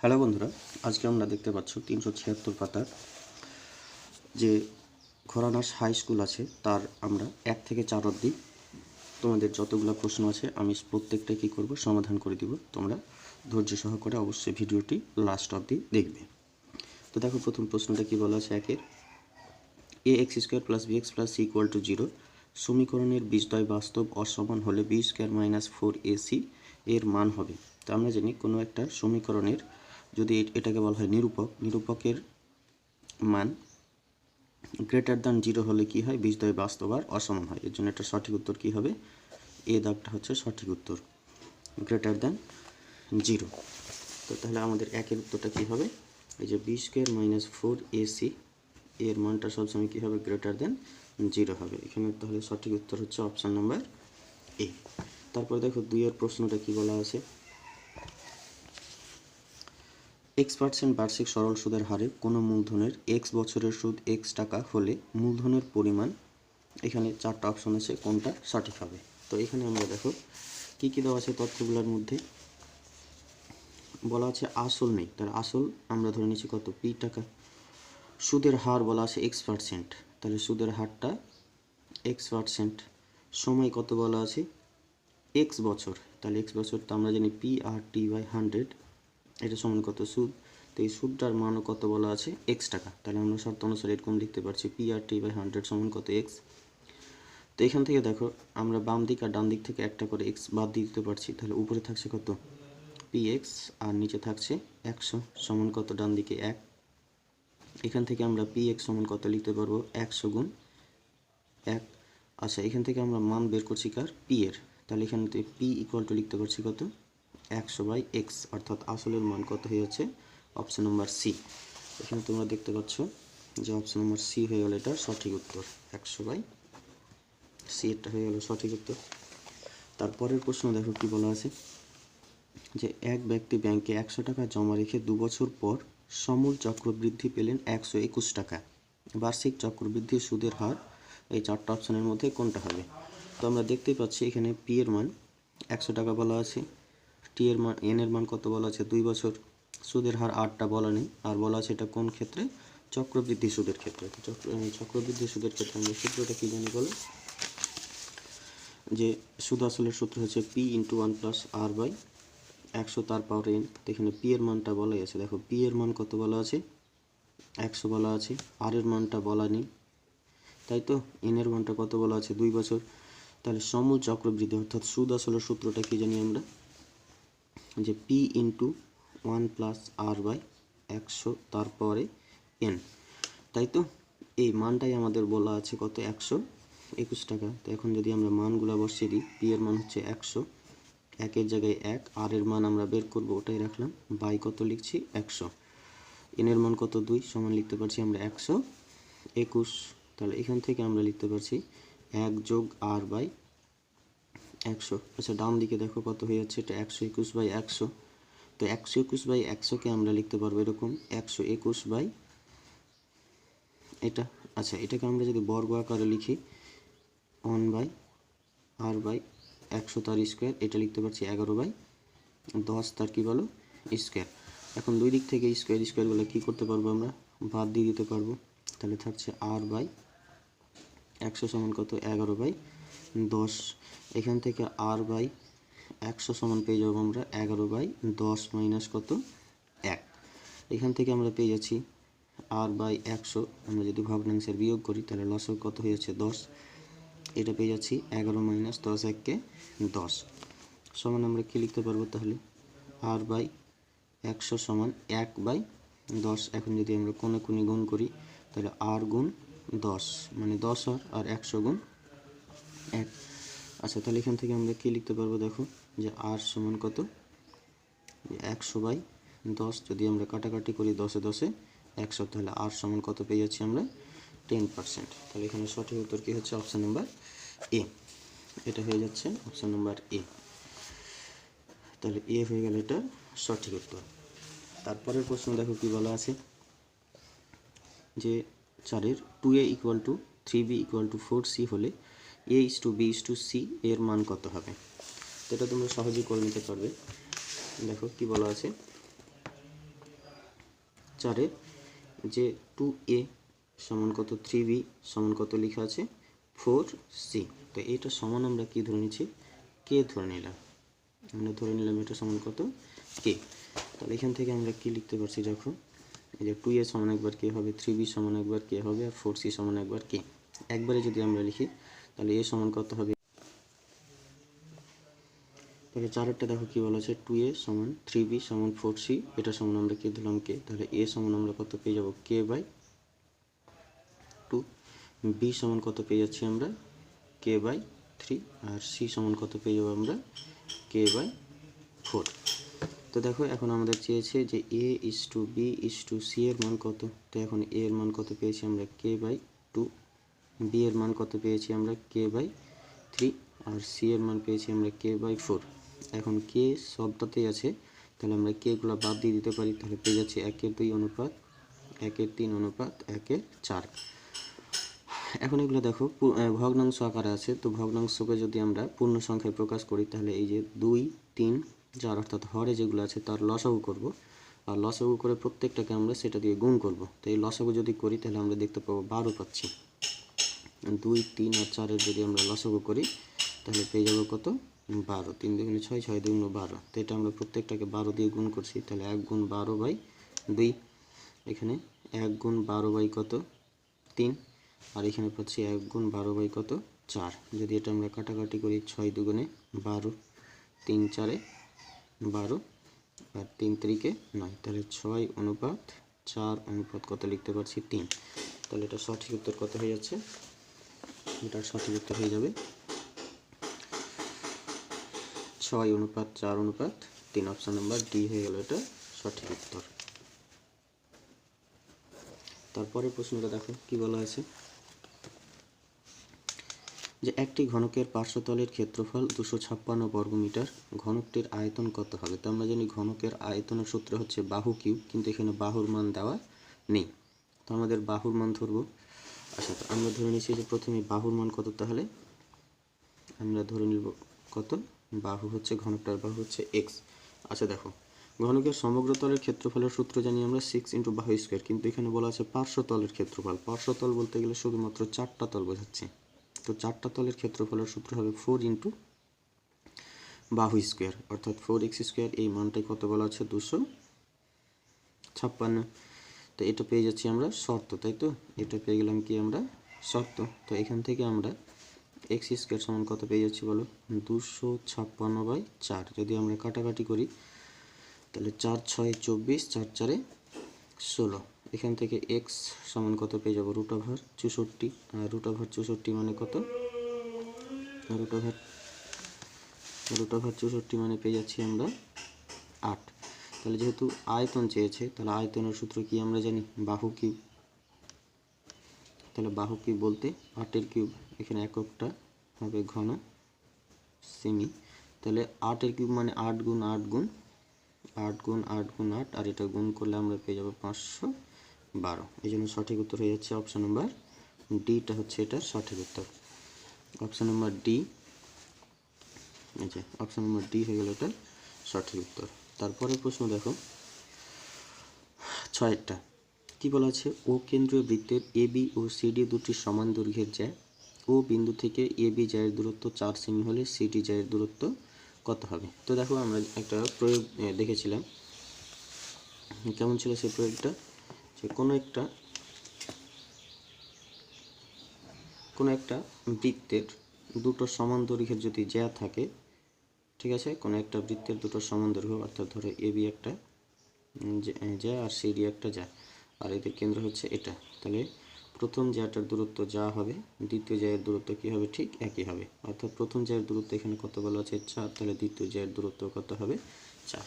Hello বন্ধুরা, আজকে আমরা দেখতে পাচ্ছ 376 পাতার যে ঘরানাস হাই স্কুল আছে তার আমরা 1 থেকে 4 অবধি তোমাদের যতগুলো প্রশ্ন আছে আমি প্রত্যেকটাই কী করব সমাধান করে দিব। তোমরা ধৈর্য সহকারে অবশ্যই ভিডিওটি লাস্ট অবধি দেখবে। তো দেখো প্রথম প্রশ্নটা কি বলা আছে, একের A X square plus B X plus C equal to 0 সমীকরণের বীজদ্বয় বাস্তব অসমান হলে বি স্কোয়ার মাইনাস 4ac এর মান হবে। তো আমরা জানি কোনো একটা সমীকরণের যদি এটাকে বলা হয় নিরূপকের মান গ্রেটার দ্যান 0 হলে কি হয়, বীজদ্বয় বাস্তব আর অসমান হয়। এর জন্য একটা সঠিক উত্তর কি হবে, এ দাগটা হচ্ছে সঠিক উত্তর, গ্রেটার দ্যান 0। তো তাহলে আমাদের একের উত্তরটা কি হবে, এই যে বি স্কোয়ার মাইনাস 4ac এর মানটা সবসময় কী হবে, গ্রেটার দ্যান 0 হবে। এখানে তাহলে সঠিক উত্তর হচ্ছে অপশান নাম্বার এ। তারপর দেখো দুইয়ের প্রশ্নটা কি বলা আছে, x% বার্ষিক সরল সুদের হারে কোনো মূলধনের x বছরের সুদ x টাকা হলে মূলধনের পরিমাণ, এখানে 4টা অপশন আছে, কোনটা সঠিক হবে। তো এখানে আমরা দেখো কী কী দেওয়া আছে, তথ্যগুলোর মধ্যে বলা আছে আসল নেই, তার আসল আমরা ধরে নিচ্ছি কত, p টাকা। সুদের হার বলা আছে x%, তাহলে সুদের হারটা x%। সময় কত বলা আছে, x বছর, তাহলে x বছর তো আমরা জানি p/100, এটা সমান কত, সুদ। তো এই সুদটার মানও কত বলা আছে, x টাকা। তাহলে আমরা শর্ত অনুসারে এরকম লিখতে পারছি p/100 সমান কত, x। তো এখান থেকে দেখো আমরা বাম দিক আর ডান দিক থেকে একটা করে x বাদ দিয়ে দিতে পারছি, তাহলে উপরে থাকছে কত, px, আর নিচে থাকছে 100 সমান কত, ডান দিকে 1। এখান থেকে আমরা px সমান কত লিখতে পারবো, 100 গুণ 1। আচ্ছা, এখান থেকে আমরা মান বের করছি কার, p এর, তাহলে এখান থেকে p ইকুয়াল টু লিখতে পারছি কত, 100/x, অর্থাৎ আসলের মান কত হয়ে যাচ্ছে, অপশন নম্বর সি। এখানে তোমরা দেখতে পাচ্ছ যে অপশন নম্বর সি হয়ে গেল এটা সঠিক উত্তর, 100/c এটা হয়ে গেল সঠিক উত্তর। তারপরের প্রশ্ন দেখো কি বলা আছে, যে এক ব্যক্তি ব্যাংকে 100 টাকা জমা রেখে 2 বছর পর সমূল চক্রবৃদ্ধি পেলেন 121 টাকা, বার্ষিক চক্রবৃদ্ধি সুদের হার এই 4টা অপশনের মধ্যে কোনটা হবে। তো আমরা দেখতেই পাচ্ছি এখানে পি এর মান 100 টাকা বলা আছে, টি এর মান, এন এর মান কত বলা আছে, 2 বছর, সুদের হার 8টা বলা নেই, আর বলা আছে এটা কোন ক্ষেত্রে, চক্রবৃদ্ধি সুদের ক্ষেত্রে। চক্রবৃদ্ধি সুদের ক্ষেত্রে আমরা সূত্রটা কি জানি বলো, যে সুদ আসলের সূত্র হচ্ছে p×1+r/100 তার পাওয়ার n। এখানে পি এর মানটা বলাই আছে, দেখো পি এর মান কত বলা আছে, 100 বলা আছে, আর এর মানটা বলা নেই, তাই তো। এন এর মানটা কত বলা আছে, 2 বছর। তাহলে সমূল চক্রবৃদ্ধি অর্থাৎ সুদ আসলের সূত্রটা কি জানি আমরা, যে p×1+r/100 তারপরে n, তাই তো। এই মানটাই আমাদের বলা আছে কত, 121 টাকা। তো এখন যদি আমরা মানগুলো বসিয়ে দিই, পি এর মান হচ্ছে 100, 1-এর জায়গায় 1, আর এর মান আমরা বের করব ওটাই রাখলাম, বাই কত লিখছি 100, এন এর মান কত 2 সমান লিখতে পারছি আমরা 121। তাহলে এখান থেকে আমরা লিখতে পারছি 1+r/100। আচ্ছা, ডান দিকে দেখো কত হয়ে যাচ্ছে, এটা 121/100। তো 121/100কে আমরা লিখতে পারবো এরকম 121 এটা। আচ্ছা, এটাকে আমরা যদি বর্গ আকারে লিখি 1/r/100 তার স্কোয়ার, এটা লিখতে পারছি 11/10 তার কি বলো, স্কোয়ার। এখন দুই দিক থেকে স্কোয়ারগুলো কী করতে পারবো, আমরা বাদ দিয়ে দিতে পারবো। তাহলে থাকছে r/100 সমান কত, 11/10। এখান থেকে r/100 সমান পেয়ে যাবো আমরা 11/10 মাইনাস কত, 1। এখান থেকে আমরা পেয়ে যাচ্ছি r/100, আমরা যদি ভগ্নাংশের বিয়োগ করি তাহলে লসক কত হয়ে যাচ্ছে 10, এটা পেয়ে যাচ্ছি 11 - 10 1-কে 10 সমান আমরা কী লিখতে পারবো, তাহলে r/100 সমান 1/10। এখন যদি আমরা কোণে কোণে গুণ করি তাহলে r গুণ 10 মানে 10 আর 100 গুণ 1। আচ্ছা, তাহলে এখান থেকে আমরা কী লিখতে পারবো, দেখো যে r সমান কত, 100/10, যদি আমরা কাটাকাটি করি 10-এ 10-এ 100, তাহলে r সমান কত পেয়ে যাচ্ছি আমরা, 10%। তাহলে এখানে সঠিক উত্তর কী হচ্ছে, অপশান নাম্বার এ, এটা হয়ে যাচ্ছে অপশান নাম্বার এ। তাহলে এ হয়ে গেল এটা সঠিক উত্তর। তারপরের প্রশ্ন দেখো কি বলা আছে, যে 4-এর 2a = 3b = 4c হলে a/b/c এর মান কত হবে। তো এটা তোমরা সহজেই করে নিতে পারবে। দেখো কি বলা আছে, 4 যে 2a সমান কত 3b সমান কত লেখা আছে 4c। তো এটা সমান আমরা কি ধরে নিচ্ছি কে ধরে নিলাম, আমরা ধরে নিলাম এটা সমান কত কে। তাহলে এখান থেকে আমরা কি লিখতে পারছি দেখো, এই যে 2a সমান একবার কে হবে, 3b সমান একবার কে হবে, আর 4c সমান একবার কে। একবারে যদি আমরা লিখি তাহলে a সমান কত হবে, তাহলে চারেরটা দেখো কি বলা আছে 2a সমান 3b সমান 4c, এটা সমান আমরা কে দিলাম কে, তাহলে a সমান আমরা কত পেয়ে যাব k বাই 2, b সমান কত পেয়ে যাচ্ছি আমরা k বাই 3, আর c সমান কত পেয়ে যাব আমরা k বাই 4। তো দেখো এখন আমাদের চেয়েছে যে a is to b is to c এর মান কত, তো এখন a এর মান কত পেয়েছি আমরা k বাই 2, b এর মান কত পেয়েছি আমরা k বাই 3, আর c এর মান পেয়েছি আমরা k বাই 4। এখন k সবটাতেই আছে, তাহলে আমরা k গুলো বাদ দিয়ে দিতে পারি, তাহলে পেয়ে যাচ্ছে 1/2 অনুপাত 1/3 অনুপাত 1/4। এখন এগুলো দেখো ভগ্নাংশ আকারে আছে, তো ভগ্নাংশকে যদি আমরা পূর্ণ সংখ্যায় প্রকাশ করি তাহলে এই যে 2, 3, 4 অর্থাৎ হরে যেগুলো আছে তার লসাগু করব, আর লসাগু করে প্রত্যেকটাকে আমরা সেটা দিয়ে গুণ করব। তো এই লসাগু যদি করি তাহলে আমরা দেখতে পাবো 12 পাচ্ছি। 2, 3 আর 4 এর যদি আমরা লসাগু করি তাহলে পেয়ে যাবো কত 12, 3 দুগুণে 6, 6 দুগুণে 12। তো এটা আমরা প্রত্যেকটাকে 12 দিয়ে গুণ করছি, তাহলে 1 গুণ 12 বাই 2, এখানে 1 গুণ 12 বাই কত 3, আর এখানে পাচ্ছি 1 গুণ 12 বাই কত 4। যদি এটা আমরা কাটাকাটি করি 6 দুগুণে 12, 3 4 12, আর 3 3 9, তাহলে 6 অনুপাত 4 অনুপাত কত লিখতে পারছি 3। তাহলে এটা সঠিক উত্তর কত হয়ে যাচ্ছে, এটার সঠিক উত্তর হয়ে যাবে 6 অনুপাত 4 অনুপাত 3, অপশন নাম্বার ডি হয়ে গেল এটা সঠিক উত্তর। তারপরে প্রশ্নটা দেখো কি বলা আছে, যে একটি ঘনকের পার্শ্বতলের ক্ষেত্রফল 256 বর্গমিটার, ঘনকটির আয়তন কত হবে। তো আমরা জানি ঘনকের আয়তনের সূত্র হচ্ছে বাহু কিউব, কিন্তু এখানে বাহুর মান দেওয়া নেই, তো আমাদের বাহুর মান ধরব। আচ্ছা, তো আমরা ধরে নিচ্ছি যে প্রথমে বাহুর মান কত, তাহলে আমরা ধরে নিব কত, বাহু হচ্ছে ঘনকটার বাহু হচ্ছে এক্স। আচ্ছা দেখো, ঘনকের সমগ্র তলের ক্ষেত্রফলের সূত্র জানি আমরা 6 × বাহু স্কোয়ার, কিন্তু এখানে বলা আছে পার্শ্বতলের ক্ষেত্রফল। পার্শ্বতল বলতে গেলে শুধুমাত্র 4টা তল বোঝাচ্ছে, তো 4টা তলের ক্ষেত্রফলের সূত্র হবে 4 × বাহু স্কোয়ার, অর্থাৎ 4x স্কোয়ার। এই মানটাই কত বলা আছে 256। তো এটা পেয়ে যাচ্ছি আমরা শর্ত, তাই তো, এটা পেয়ে গেলাম কি আমরা শর্ত। তো এখান থেকে আমরা x স্কোয়ার সমান কত পেয়ে যাচ্ছি বলো 256/4। যদি আমরা কাটাকাটি করি তাহলে 4 6 24, 4 4 16, এখান থেকে x সমান কত পেয়ে যাব √64, আর √64 মানে কত, √64 মানে পেয়ে যাচ্ছি আমরা 8। তাহলে যেহেতু আয়তন চেয়েছে, তাহলে আয়তনের সূত্র কি আমরা জানি বাহু কিউব। তাহলে বাহু কিউব বলতে 8 কিউব, এখানে এককটা হবে ঘন সেমি, তাহলে 8 কিউব মানে 8 গুণ 8 গুণ 8 গুণ 8 গুণ 8, আর এটা গুণ করলে আমরা পেয়ে যাব 512। এই জন্য সঠিক উত্তর হয়ে যাচ্ছে অপশন নাম্বার ডিটা হচ্ছে এটার সঠিক উত্তর। অপশন নাম্বার ডি, এই যে অপশন নাম্বার ডি হয়ে গেল এটা সঠিক উত্তর। তারপরে প্রশ্ন দেখো 6টা কি বলা আছে, ও কেন্দ্রীয় বৃত্তের এ বি ও সিডি দুটি সমান দৈর্ঘ্যের জ্যা, ও বিন্দু থেকে এ বি জ্যায়ের দূরত্ব 4 সেমি হলে সিডি জ্যায়ের দূরত্ব কত হবে। তো দেখো আমরা একটা প্রয়োগ দেখেছিলাম, কেমন ছিল সেই প্রয়োগটা, যে কোনো একটা বৃত্তের দুটো সমান দৈর্ঘ্যের যদি জ্যা থাকে, ঠিক আছে, কোনো একটা বৃত্তের দুটো সমান দৈর্ঘ্য, অর্থাৎ ধরো এ বি একটা জ্যা আর সিডি একটা জ্যা, আর এদের কেন্দ্র হচ্ছে এটা, তাহলে প্রথম জ্যাটার দূরত্ব যা হবে দ্বিতীয় জ্যায়ের দূরত্ব কী হবে, ঠিক একই হবে। অর্থাৎ প্রথম জ্যায়ের দূরত্ব এখানে কত বলা আছে 4, তাহলে দ্বিতীয় জ্যায়ের দূরত্ব কত হবে 4।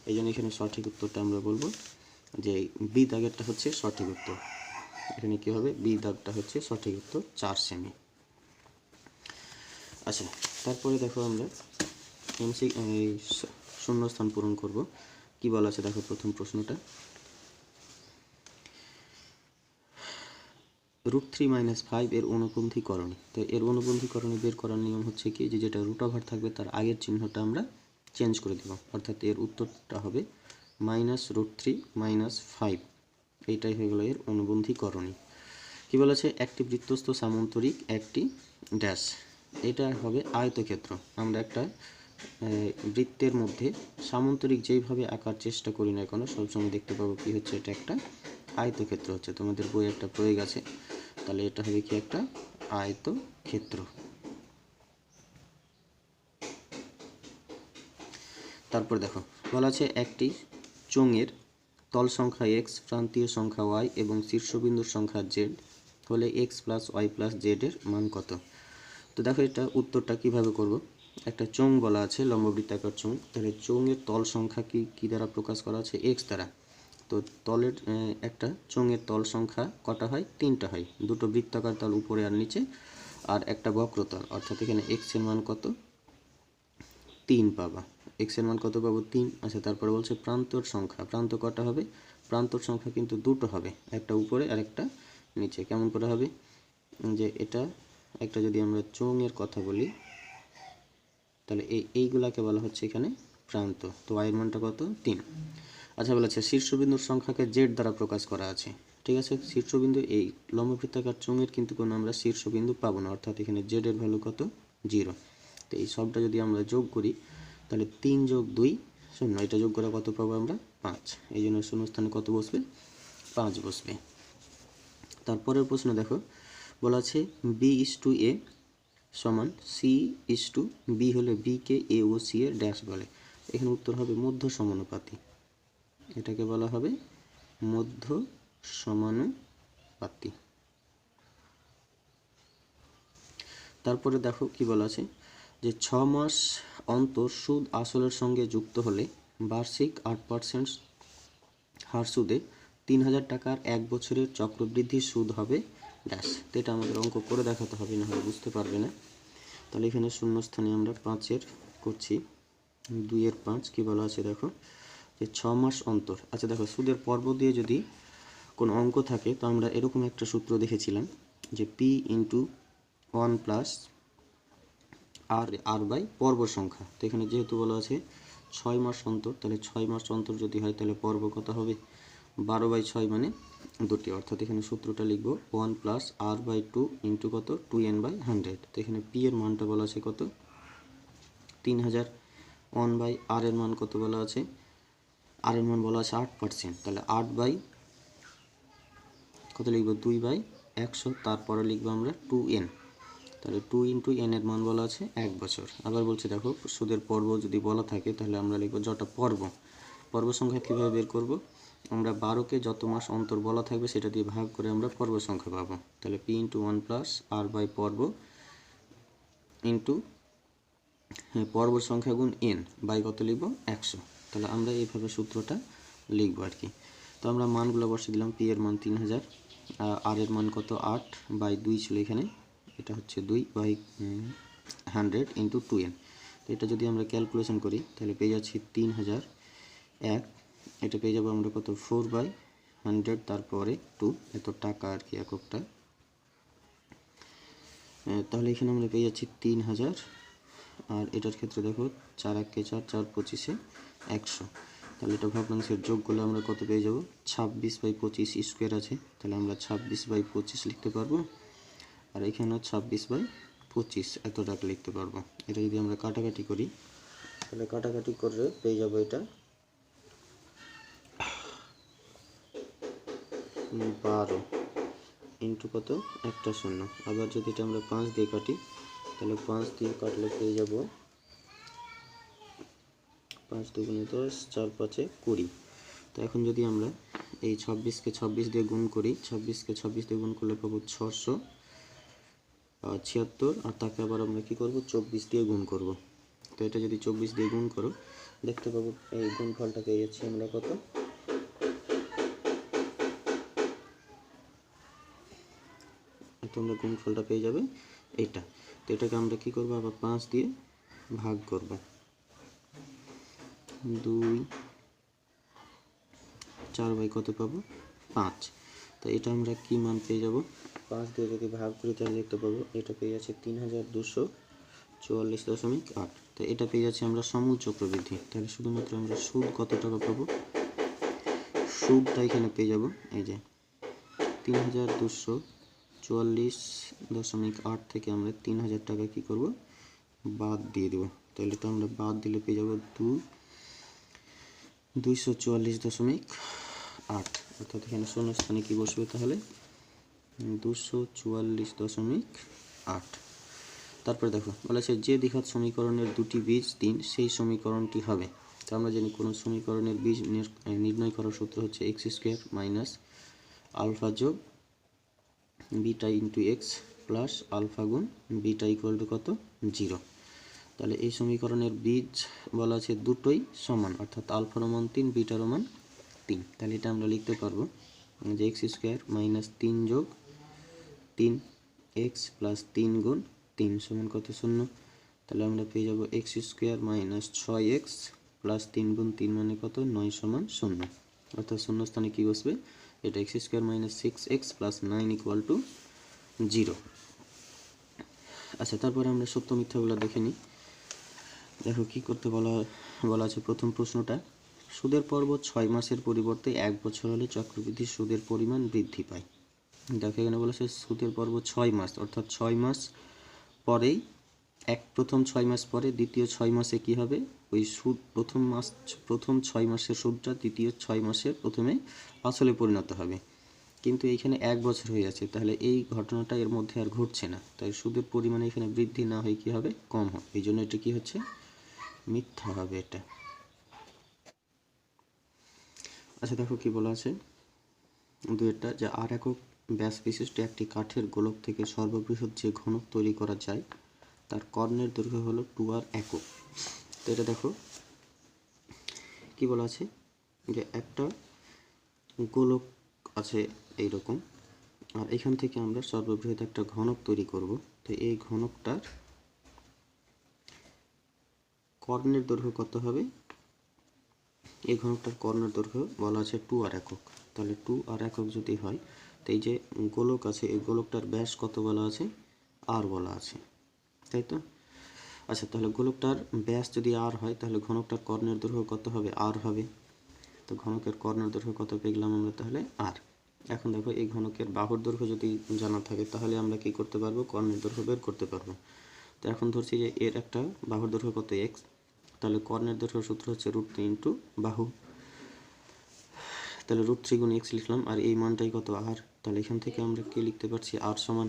এই জন্য এখানে সঠিক উত্তরটা আমরা বলবো যে বি দাগেরটা হচ্ছে সঠিক উত্তর। এখানে কী হবে, বি দাগটা হচ্ছে সঠিক উত্তর 4 সেমি। আচ্ছা, তারপরে দেখো আমরা শূন্যস্থান পূরণ করব। কি বলা আছে দেখো, প্রথম প্রশ্নটা √3 - 5 এর অনুপন্থীকরণী। তো এর অনুপন্থীকরণী বের করার নিয়ম হচ্ছে কি, যে যেটা √ওভার থাকবে তার আগের চিহ্নটা আমরা চেঞ্জ করে দেব, অর্থাৎ এর উত্তরটা হবে -√3 - 5। এইটাই হয়ে গেল এর অনুবন্ধীকরণী। কি বলেছে, একটি বৃত্তস্থ সামান্তরিক একটি ড্যাশ, এটা হবে আয়তক্ষেত্র। আমরা একটা বৃত্তের মধ্যে সামান্তরিক যেইভাবে আঁকার চেষ্টা করি না কেন সবসময় দেখতে পাবো কি হচ্ছে, এটা একটা আয়তক্ষেত্র হচ্ছে। তোমাদের বই একটা প্রয়োগ আছে, তাহলে এটা হবে কি একটা আয়তক্ষেত্র। তারপর দেখো বলা আছে একটি চোঙের তল সংখ্যা x, প্রান্তীয় সংখ্যা y এবং শীর্ষবিন্দুর সংখ্যা z হলে x plus Y plus Z এর মান কত। তো দেখো এটা উত্তরটা কিভাবে করব। একটা চোঙ বলা আছে, লম্ববৃত্তাকার চোঙ, তাহলে চোঙের তল সংখ্যা কি দ্বারা প্রকাশ করা আছে, x দ্বারা। তো তলের একটা চোঙের তল সংখ্যা কটা হয়, 3টা হয়, দুটো বৃত্তাকার তল উপরে আর নিচে, আর একটা বক্রতল, অর্থাৎ এখানে x এর মান কত, 3 পাবা। x এর মান কত পাবো, 3। আচ্ছা, তারপরে বলছে প্রান্তর সংখ্যা, প্রান্ত কটা হবে, প্রান্তর সংখ্যা কিন্তু দুটো হবে, একটা উপরে আর একটা নিচে। কেমন করে হবে, যে এটা একটা যদি আমরা চোঙের কথা বলি, তাহলে এইগুলাকে বলা হচ্ছে এখানে প্রান্ত। তো y এর মানটা কত, 3। আচ্ছা, বলেছে শীর্ষবিন্দুর সংখ্যাকে z দ্বারা প্রকাশ করা আছে। ঠিক আছে, শীর্ষবিন্দু এই লম্ববৃত্তাকার চোঙের কিন্তু কোনো আমরা শীর্ষবিন্দু পাবো না, অর্থাৎ এখানে z এর ভ্যালু কত, 0। তো এই সবটা যদি আমরা যোগ করি, তাহলে 3 যোগ 2 শূন্য, এটা যোগ করে কত পাবো আমরা, 5। এই জন্য শূন্যস্থানে কত বসবে, 5 বসবে। তারপরের প্রশ্ন দেখো, বলা আছে b:a সমান c:b হলে b কে a ও c এর ড্যাশ বলে। এখানে উত্তর হবে মধ্য সমানুপাতি, এটাকে বলা হবে মধ্য সমানুপাতি। তারপরে দেখো কি বলা আছে, যে 6 মাস অন্তর সুদ আসলের সঙ্গে যুক্ত হলে বার্ষিক 8% হার সুদে 3000 টাকার 1 বছরের চক্রবৃদ্ধি সুদ হবে ড্যাশ। তো এটা আমাদের অঙ্ক করে দেখাতে হবে, না হলে বুঝতে পারবে না। তাহলে এখানে শূন্যস্থানে আমরা 5-এর করছি, 2-এর 5 কি বলা আছে দেখো, যে 6 মাস অন্তর। আচ্ছা দেখো, সুদের পর্ব দিয়ে যদি কোনো অঙ্ক থাকে, তো আমরা এরকম একটা সূত্র দেখেছিলাম, যে p into 1 plus R by পর্ব সংখ্যা। তো এখানে যেহেতু বলা আছে 6 মাস অন্তর, তাহলে 6 মাস অন্তর যদি হয়, তাহলে পর্ব কত হবে, 12/6 মানে 2টি, অর্থাৎ এখানে সূত্রটা লিখব 1 প্লাস r/2 ইন্টু কত, 2n/100। তো এখানে p এর মানটা বলা আছে কত, 3000, 1/r এর মান কত বলা আছে, r এর মান বলা আছে 8%, তাহলে 8 বাই কত লিখব, 2/100, তারপরে লিখবো আমরা 2n, তাহলে 2 ইন্টু n এর মান বলা আছে 1 বছর। আবার বলছে দেখো, সুদের পর্ব যদি বলা থাকে, তাহলে আমরা লিখবো যটা পর্ব সংখ্যা কীভাবে বের করব, আমরা 12কে যত মাস অন্তর বলা থাকবে সেটা দিয়ে ভাগ করে আমরা পর্ব সংখ্যা পাবো। তাহলে p into 1 plus r by পর্ব ইন্টু পর্ব সংখ্যা গুণ n বাই কত লিখবো, 100। তাহলে আমরা এইভাবে সূত্রটা লিখবো আর কি। তো আমরা মানগুলো বসিয়ে দিলাম, p এর মান 3000, r এর মান কত, 8/2 ছিল এখানে, এটা হচ্ছে 2/100 ইন্টু 2n। তো এটা যদি আমরা ক্যালকুলেশন করি, তাহলে পেয়ে যাচ্ছি 3001, এটা পেয়ে যাবো আমরা কত, 4/100, তারপরে 2, এত টাকা আর কি এককটা। তাহলে এখানে আমরা পেয়ে যাচ্ছি 3000, আর এটার ক্ষেত্রে দেখো 4×1 = 4, 4×25 = 100। তাহলে এটা ভগ্নাংশের যোগ করলে আমরা কত পেয়ে যাব, 26/25 স্কোয়ার আছে, তাহলে আমরা 26/25 লিখতে পারবো, আর এখানেও 26/25 এত টাকা লিখতে পারবো। এটা যদি আমরা কাটাকাটি করি, তাহলে কাটাকাটি করে পেয়ে যাবো এটা 12 ইন্টু কত, একটা শূন্য। আবার যদি এটা আমরা 5 দিয়ে কাটি, তাহলে 5 দিয়ে কাটলে পেয়ে যাব 5 × 2 = 10, 4 × 5 = 20। তো এখন যদি আমরা এই 26কে 26 দিয়ে গুণ করি, 26কে 26 দিয়ে গুণ করলে পাবো 676, আর তাকে আবার আমরা কি করব, 24 দিয়ে গুণ করব। তো এটা যদি 24 দিয়ে গুণ করো, দেখতে পাবো এই গুণফলটা পেয়ে যাচ্ছি আমরা কত, তোমরা গুণফলটা পেয়ে যাবে এটা। তো এটাকে আমরা কি করব, আবার 5 দিয়ে ভাগ করব, 2 4 বাই কত পাবো, 5। তো এটা আমরা কি মান পেয়ে যাব, 5 দিয়ে যদি ভাগ করি, তাহলে দেখতে পাবো এটা পেয়ে যাচ্ছে 3244.8। তো এটা পেয়ে যাচ্ছে আমরা সমূল চক্রবৃদ্ধি। তাহলে শুধুমাত্র আমরা সুদ কত টাকা পাবো, সুদটা এখানে পেয়ে যাব এই যে 3244.8 থেকে আমরা 3000 টাকা কী করব বাদ দিয়ে দেবো। তাহলে তো আমরা বাদ দিলে পেয়ে যাব 244.8, অর্থাৎ এখানে শূন্যস্থানে কী বসবে তাহলে 244.8। তারপরে দেখো বলেছে যে দ্বিঘাত সমীকরণের দুটি বীজ 3 সেই সমীকরণটি হবে। তো আমরা জানি কোনো সমীকরণের বীজ নির্ণয় করার সূত্র হচ্ছে এক্স স্কোয়ার মাইনাস আলফা যোগ beta into X plus alpha গুণ বিটা ইকুয়াল টু কত 0। তাহলে এই সমীকরণের বীজ বলা আছে দুটোই সমান, অর্থাৎ আলফার মান 3 বিটার মান 3। তাহলে এটা আমরা লিখতে পারবো যে এক্স স্কোয়ার মাইনাস 3 যোগ 3 এক্স প্লাস 3 গুণ 3 সমান কত 0। তাহলে আমরা পেয়ে যাব x square minus 6x plus 3 গুণ 3 মানে কত 9 সমান 0, অর্থাৎ শূন্য স্থানে কী বসবে এটা x square minus 6x plus 9 equal to 0। আচ্ছা, তারপরে আমরা সত্য মিথ্যাগুলো দেখে নিই। দেখো কী করতে বলা আছে প্রথম প্রশ্নটা, সুদের পর্ব 6 মাসের পরিবর্তে 1 বছর হলে চক্রবৃদ্ধি সুদের পরিমাণ বৃদ্ধি পায়। দেখো এখানে বলেছে সুদের পর্ব 6 মাস, অর্থাৎ 6 মাস পরেই প্রথম 6 মাস পরে দ্বিতীয় 6 মাসে কি হবে ওই সুদ প্রথম 6 মাসের সুদটা দ্বিতীয় 6 মাসের প্রথমে আসলে পরিণত হবে, কিন্তু এইখানে 1 বছর হয়ে যাচ্ছে, তাহলে এই ঘটনাটা এর মধ্যে আর ঘটছে না, তাই সুদের পরিমাণ এখানে বৃদ্ধি না হয়ে কি হবে কম হবে, এই জন্য এটা কি হচ্ছে মিথ্যা হবে এটা। আচ্ছা দেখো কি বলা আছে দুইটা, যে আর একক ব্যাস বিশিষ্ট একটি কাঠের গোলক থেকে সর্ববৃহৎ যে ঘনক তৈরি করা যায় তার কর্ণের দৈর্ঘ্য হলো 2r একক। তো এটা দেখো কি বলা আছে যে একটা গোলক আছে এইরকম, আর এখান থেকে আমরা সর্ববৃহৎ একটা ঘনক তৈরি করব। তো এই ঘনকটার কর্ণের দৈর্ঘ্য কত হবে, এই ঘনকটার কর্ণের দৈর্ঘ্য বলা আছে 2r একক। তাহলে 2r একক যদি হয়, তো এই যে গোলক আছে এই গোলকটার ব্যাস কত বলা আছে r বলা আছে, তাই তো। আচ্ছা, তাহলে গোলকটার ব্যাস যদি r হয় তাহলে ঘনকটার কর্ণের দৈর্ঘ্য কত হবে r হবে। তো ঘনকের কর্ণের দৈর্ঘ্য কত পেলাম আমরা তাহলে r। এখন দেখো এই ঘনকের বাহুর দৈর্ঘ্য যদি জানা থাকে তাহলে আমরা কি করতে পারবো কর্ণের দৈর্ঘ্য বের করতে পারবো। তো এখন ধরছি যে এর একটা বাহুর দৈর্ঘ্য কত x, তাহলে কর্ণের দৈর্ঘ্য সূত্র হচ্ছে √3 ইন্টু বাহু, তাহলে √3 গুণ x লিখলাম, আর এই মানটাই কত r। তাহলে এখান থেকে আমরা কি লিখতে পারছি r সমান,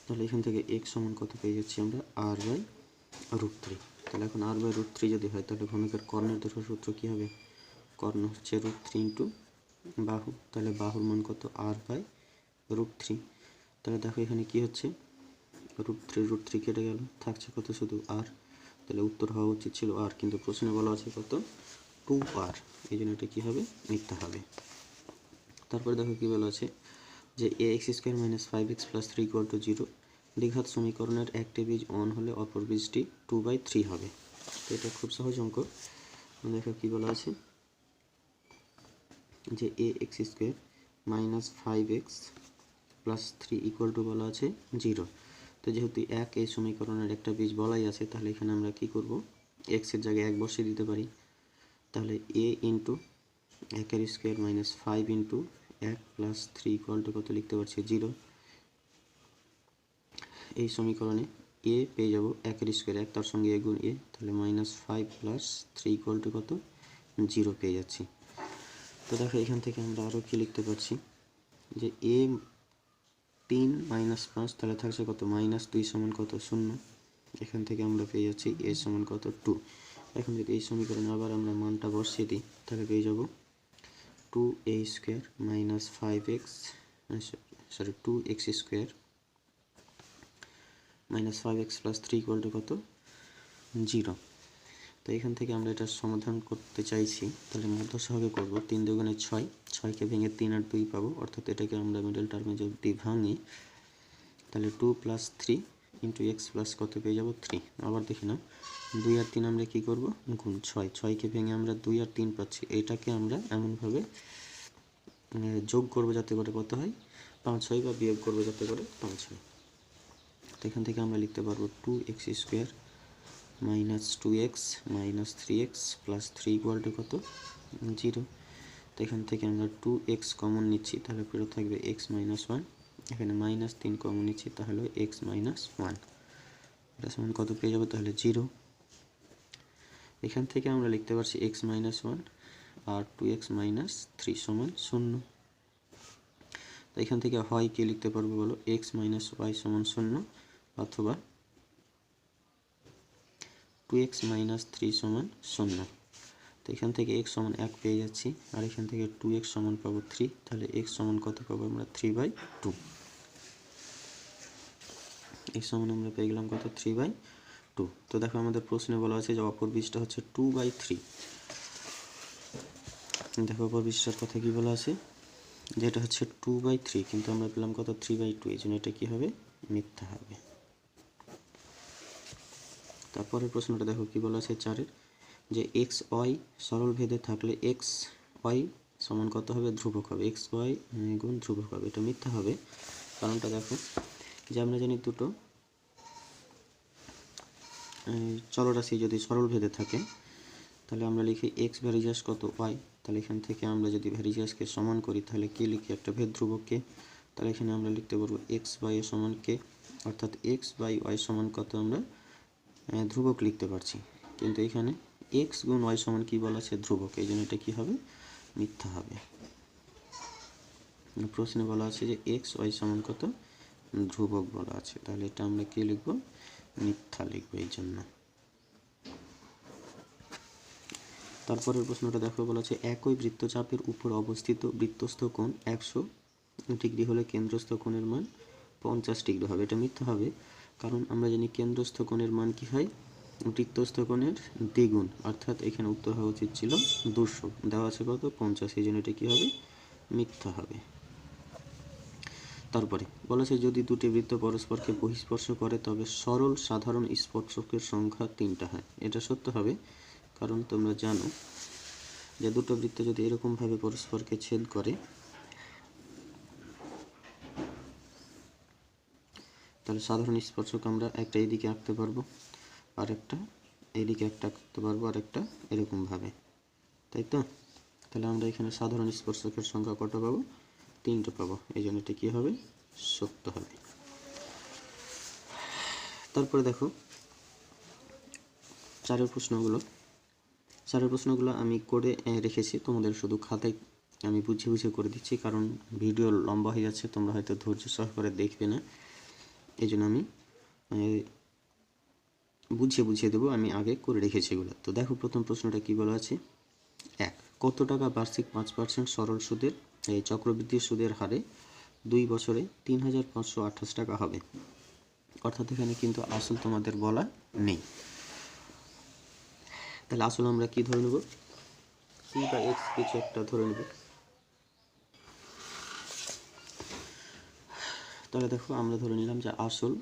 তাহলে এখান থেকে x সমান কত পেয়ে যাচ্ছি আমরা r/√3। তাহলে এখন r/√3 যদি হয় তাহলে ঘনকের কর্ণের দৈর্ঘ্য সূত্র কী হবে, কর্ণ হচ্ছে √3 ইন্টু বাহু, তাহলে বাহুর মান কত r/√3। তাহলে দেখো এখানে কি হচ্ছে √3 কেটে গেল, থাকছে কত শুধু r। তাহলে উত্তর হওয়া উচিত ছিল r, কিন্তু প্রশ্নে বলা আছে কত 2r, এই জন্য এটা কী হবে মিথ্যা হবে। তারপরে দেখো কি বলা আছে যে ax square minus 5x plus 3 equal to 0 দ্বিঘাত সমীকরণের একটি বীজ 1 হলে অপর বীজটি 2/3 হবে। তো এটা খুব সহজ অঙ্ক। দেখো কি বলা আছে যে ax square minus 5x plus 3 equal to বলা আছে 0। তো যেহেতু এই সমীকরণের একটা বীজ বলাই আছে, তাহলে এখানে আমরা কি করব x এর জায়গায় 1 বসিয়ে দিতে পারি। তাহলে a into 1 square minus 5 into 1 plus 3 equal to কত লিখতে পারছি 0। এই সমীকরণে a পেয়ে যাব 1 স্কোয়ার 1 তার সঙ্গে a গুণ a, তাহলে -5 প্লাস 3 ইকুয়াল টু কত 0 পেয়ে যাচ্ছি। তো দেখো এখান থেকে আমরা আরও কি লিখতে পারছি যে a 3 - 5, তাহলে থাকছে কত -2 সমান কত 0। এখান থেকে আমরা পেয়ে যাচ্ছি a সমান কত 2। এখন যদি এই সমীকরণে আবার আমরা মানটা বসিয়ে দিই তাহলে পেয়ে যাব 2a square minus 5x sorry 2x square minus 5x plus 3 equal to কত 0। তো এখান থেকে আমরা এটা সমাধান করতে চাইছি, তাহলে মধ্য সহগে করব 3 × 2 = 6, 6কে ভেঙে 3 আর 2 পাবো, অর্থাৎ এটাকে আমরা মিডল টার্মে যদি ভাঙি তাহলে 2 + 3 × x প্লাস কত পেয়ে যাব 3। আবার দেখি না 2 আর 3 আমরা কি করব গুণ 6, 6কে ভেঙে আমরা 2 আর 3 পাচ্ছি, এটাকে আমরা এমনভাবে যোগ করব যাতে করে কত হয় 5 হয়, বা বিয়োগ করব যাতে করে 5 হয়। তো এখান থেকে আমরা লিখতে পারবো 2x square minus 2x minus 3x plus 3 equal to কত 0। তো এখান থেকে আমরা 2x কমন নিচ্ছি, তাহলে পুরো থাকবে x মাইনাস 1। এখানে মাইনাস 3 কমন নিচ্ছি, তাহলে x মাইনাস 1, এটা সমান কত পেয়ে যাবো, তাহলে 0। এখান থেকে আমরা লিখতে পারছি x মাইনাস 1 আর 2x মাইনাস 3 সমান 0। তো এখান থেকে হয় কি লিখতে পারবো বলো, x মাইনাস y সমান 0 অথবা 2x মাইনাস 3 সমান 0। তো এখান থেকে x সমান 1 পেয়ে যাচ্ছি, আর এখান থেকে 2x সমান পাবো 3, তাহলে x সমান কত পাবো আমরা 3/2। x সমান আমরা পেয়ে গেলাম কত 3/2। তো দেখো আমাদের প্রশ্নে বলা আছে যে অপর বীজটা হচ্ছে 2/3। দেখো অপর বীজটার কথা কি বলা আছে, যেটা হচ্ছে 2/3, কিন্তু আমরা পেলাম কত 3/2, এই জন্য এটা কি হবে, মিথ্যা হবে। তারপরের প্রশ্নটা দেখো কি বলা আছে 4-এর, যে এক্স ওয়াই সরল ভেদে থাকলে এক্স ওয়াই সমান কত হবে, ধ্রুবক হবে, এক্স ওয়াই গুণ ধ্রুবক হবে। এটা মিথ্যা হবে, কারণটা দেখো যে আমরা জানি দুটো চলরাশি যদি সরল ভেদে থাকে তাহলে আমরা লিখি এক্স ভ্যারিজাস কত ওয়াই, তাহলে এখান থেকে আমরা যদি ভ্যারিজাসকে সমান করি তাহলে কে লিখি, একটা ভেদ ধ্রুবককে, তাহলে এখানে আমরা লিখতে পারবো এক্স বাই এ সমান কে, অর্থাৎ এক্স বাই ওয়াই সমান কত আমরা ধ্রুবক লিখতে পারছি। কিন্তু এখানে এক্স গুণ ওয়াই সমান কি বলা আছে, ধ্রুবক, এই জন্য এটা কি হবে, মিথ্যা হবে। প্রশ্নে বলা আছে যে এক্স ওয়াই সমান কত, ধ্রুবক বলা আছে, তাহলে এটা আমরা কি লিখবো, মিথ্যা লিখবো এই জন্য। তারপরের প্রশ্নটা দেখো বলা আছে একই বৃত্তচাপের উপর অবস্থিত বৃত্তস্থ কোণ 100 ডিগ্রি হলে কেন্দ্রস্থ কোণের মান 50 ডিগ্রি হবে। এটা মিথ্যা হবে, কারণ আমরা জানি কেন্দ্রস্থ কোণের মান কি হয়, বৃত্তস্থ কোণের দ্বিগুণ, অর্থাৎ এখানে উত্তর হওয়া উচিত ছিল 200, দেওয়া আছে কত 50, এই জন্য এটা কি হবে, মিথ্যা হবে। তারপরে বলা আছে যদি দুটি বৃত্ত পরস্পরকে বহিঃস্পর্শ করে তবে সরল সাধারণ স্পর্শকের সংখ্যা 3টা হয়। এটা সত্য হবে, কারণ তোমরা জানো যে দুটো বৃত্ত যদি এরকমভাবে পরস্পরকে ছেদ করে তাহলে সাধারণ স্পর্শক আমরা একটা এইদিকে আঁকতে পারবো, আর একটা এইদিকে একটা আঁকতে পারবো, আর একটা এরকমভাবে, তাই তো। তাহলে আমরা এখানে সাধারণ স্পর্শকের সংখ্যা কটা পাবো, 3টা পাবো, এই জন্য এটা কী হবে, সত্য হবে। তারপরে দেখো চারের প্রশ্নগুলো আমি করে রেখেছি, তোমাদের শুধু খাতায় আমি বুঝিয়ে বুঝিয়ে করে দিচ্ছি, কারণ ভিডিও লম্বা হয়ে যাচ্ছে, তোমরা হয়তো ধৈর্য সহকারে দেখবে না, এই জন্য আমি বুঝিয়ে দেবো, আমি আগে করে রেখেছি এগুলো। তো দেখো প্রথম প্রশ্নটা কি বলা আছে, 1 কত টাকা বার্ষিক 5% সরল সুদের এই চক্রবৃদ্ধি সুদের হারে 2 বছরে 3528 টাকা হবে। অর্থাৎ এখানে কিন্তু আসল তোমাদের বলা নেই, তাহলে আসল আমরা কি ধরে নেব, সি বা এক্স কিছু একটা ধরে নেব। তাহলে দেখো আমরা ধরে নিলাম যে আসল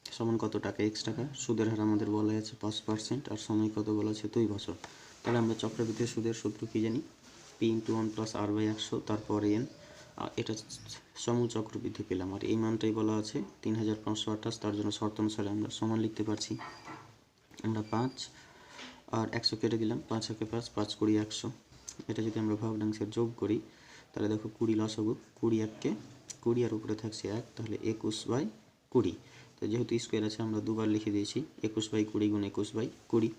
সমান কত টাকা, এক্স টাকা, সুদের হার আমাদের বলা আছে 5%, আর সময় কত বলা আছে 2 বছর। তাহলে আমরা চক্রবৃদ্ধি সুদের সূত্র কি জানি, P into 1 plus R by 100, তারপরে এন, এটা সমূল চক্রবৃদ্ধি পেলাম, আর এই মানটাই বলা আছে 3528, তার জন্য শর্ত অনুসারে আমরা সমান লিখতে পারছি। আমরা 5 আর 100 কেটে দিলাম, 5 একে 5, 5 20 100, এটা যদি আমরা ভগ্নাংশের যোগ করি তাহলে দেখো 20 লসাগু, 20 1 20 আর উপরে থাকছে 1, তাহলে 21/20। তো যেহেতু স্কোয়ার আছে আমরা দুবার লিখে দিয়েছি 21/20 গুণ 21/20।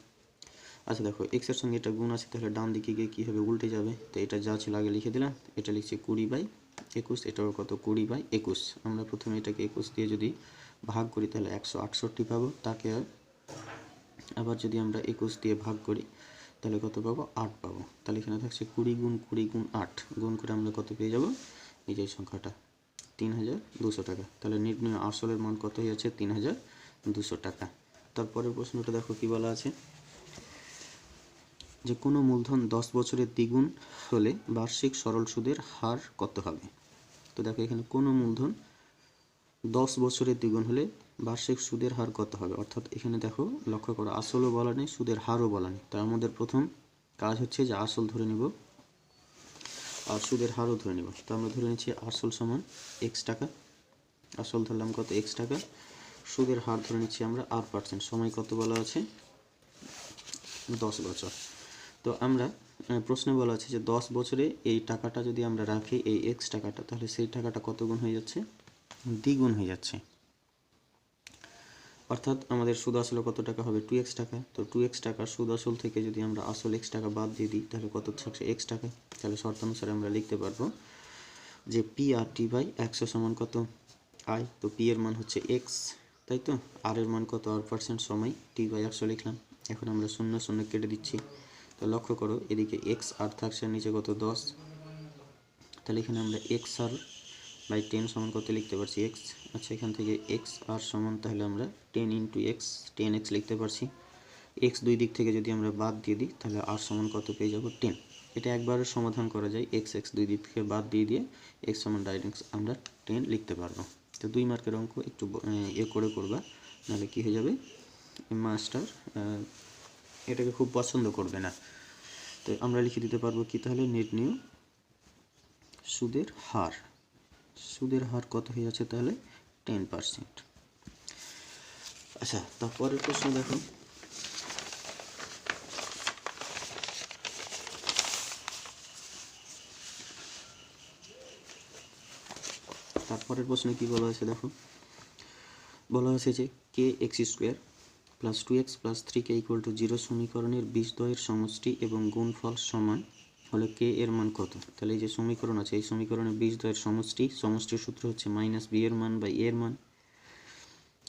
আচ্ছা দেখো এক্সের সঙ্গে এটা গুণ আছে, তাহলে ডান দিকে গিয়ে কী হবে, উল্টে যাবে, তো এটা যা ছিল আগে লিখে দিলাম, এটা লিখছি 20/21, এটাও কত 20/21। আমরা প্রথমে এটাকে 21 দিয়ে যদি ভাগ করি তাহলে 168 পাবো, তাকে আবার যদি আমরা 21 দিয়ে ভাগ করি তাহলে কত পাবো, 8 পাবো। তাহলে এখানে থাকছে 20 গুণ 20 গুণ 8, গুণ করে আমরা কত পেয়ে যাব, এই যে সংখ্যাটা 3200 টাকা। তাহলে নির্ণয় আসলের মান কত হয়ে যাচ্ছে, 3200 টাকা। তারপরের প্রশ্নটা দেখো কি বলা আছে, যে কোনো মূলধন 10 বছরের দ্বিগুণ হলে বার্ষিক সরল সুদের হার কত হবে। তো দেখো এখানে কোনো মূলধন 10 বছরের দ্বিগুণ হলে বার্ষিক সুদের হার কত হবে, অর্থাৎ এখানে দেখো লক্ষ্য করো আসলও বলা নেই, সুদের হারও বলা নেই। তাই আমাদের প্রথম কাজ হচ্ছে যে আসল ধরে নেব আর সুদের হারও ধরে নেব। তো আমরা ধরে নিচ্ছি আসল সমান এক্স টাকা, আসল ধরলাম কত এক্স টাকা, সুদের হার ধরে নিচ্ছি আমরা আর%, সময় কত বলা আছে 10 বছর। তো আমরা প্রশ্নে বলা আছে যে 10 বছরে এই টাকাটা যদি আমরা রাখি, এই এক্স টাকাটা, তাহলে সেই টাকাটা কত গুণ হয়ে যাচ্ছে? দ্বিগুণ হয়ে যাচ্ছে। অর্থাৎ আমাদের সুদ আসলে কত টাকা হবে? 2x টাকা। তো 2x টাকা সুদ আসল থেকে যদি আমরা আসল x টাকা বাদ দিয়ে দিই, তাহলে কত থাকছে? x টাকা। তাহলে শর্তানুসারে আমরা লিখতে পারবো যে পি আর টি বাই 100 সমান কত? আই। তো পি এর মান হচ্ছে x, তাই তো? আর এর মান কত? আর% সময় টি বাই 100 লিখলাম। এখন আমরা শূন্য শূন্য কেটে দিচ্ছি। তো লক্ষ্য করো, এদিকে x আর থাকছে, নিচে কত? 10। তাহলে এখানে আমরা x আর বাই 10 সমান কত লিখতে পারছি? x। আচ্ছা, এখান থেকে x আর সমান তাহলে আমরা 10 ইন্টু এক্স, 10x লিখতে পারছি। x দুই দিক থেকে যদি আমরা বাদ দিয়ে দিই, তাহলে আর সমান কত পেয়ে যাব? 10। এটা একবারে সমাধান করা যায়, x দুই দিক থেকে বাদ দিয়ে x সমান ডাইরেক্ট আমরা 10 লিখতে পারবো। তো 2 মার্কের অঙ্ক একটু করে করবা, নাহলে কী হয়ে যাবে, মাস্টার এটাকে খুব পছন্দ করবে না। তো আমরা লিখে দিতে পারবো কি তাহলে? নির্ণয় সুদের হার। সুদের হার কত হয়ে যাচ্ছে তাহলে? 10%। আচ্ছা, তারপরের প্রশ্ন দেখো। তারপরের প্রশ্নে কি বলা আছে দেখো। বলা আছে যে K X square plus 2x plus 3k equal to 0 সমীকরণের বীজদ্বয়ের সমষ্টি এবং গুণফল সমান হলে কে এর মান কত? তাহলে এই যে সমীকরণ আছে, এই সমীকরণের বীজদ্বয়ের সমষ্টির সূত্র হচ্ছে মাইনাস বি এর মান বাই এ এর মান।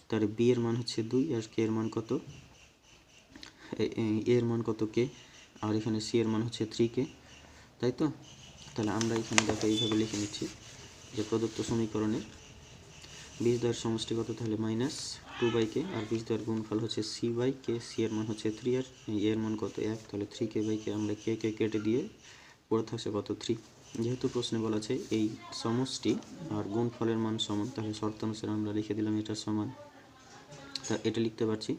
তাহলে বি এর মান হচ্ছে 2 আর কে এর মান কত? এর মান কত? কে। আর এখানে সি এর মান হচ্ছে 3k, তাই তো? তাহলে আমরা এখানে দেখো এইভাবে লিখে নিচ্ছি যে প্রদত্ত সমীকরণের বীজদ্বয়ের সমষ্টি কত? তাহলে মাইনাস 2/k, আর বীজদ্বয়ের গুণফল হচ্ছে c/k। সি এর মান হচ্ছে 3 আর এর মান কত? 1। তাহলে 3k/k আমরা কে কেটে দিয়ে পড়ে থাকছে কত? 3। যেহেতু প্রশ্নে বলা আছে এই সমষ্টি আর গুণফলের মান সমান, তাহলে শর্তানুসারে আমরা লিখে দিলাম এটা সমান। তা এটা লিখতে পারছি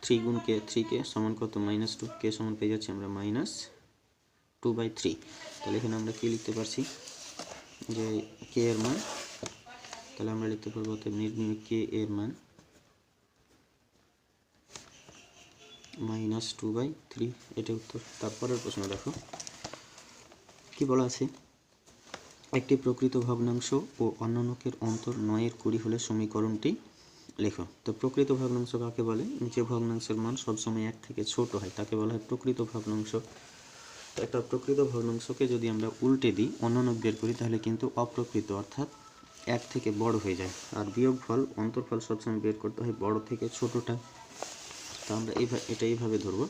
3 গুণ কে, 3k সমান কত? -2। কে সমান পেয়ে যাচ্ছি আমরা -2/3। তাহলে এখানে আমরা কি লিখতে পারছি যে কে এর মান, তাহলে আমরা লিখতে পারবো অতএব নির্ণয় কে এর মান -2/3। এটা উত্তর। তারপরের প্রশ্ন দেখো কি বলা আছে। একটি প্রকৃত ভগ্নাংশ ও অন্যান্যকের অন্তর 9/20 হলে সমীকরণটি লেখো। তো প্রকৃত ভগ্নাংশ কাকে বলে? যে ভগ্নাংশের মান সবসময় 1 থেকে ছোট হয় তাকে বলা হয় প্রকৃত ভগ্নাংশ। তো একটা প্রকৃত ভগ্নাংশকে যদি আমরা উল্টে দিই, অন্যান্য বের করি, তাহলে কিন্তু অপ্রকৃত, অর্থাৎ 1 থেকে বড় হয়ে যায়। আর বিয়োগফল, অন্তরফল সবসময় বের করতে হয় বড় থেকে ছোটটা। তো আমরা এটা এইভাবে ধরবো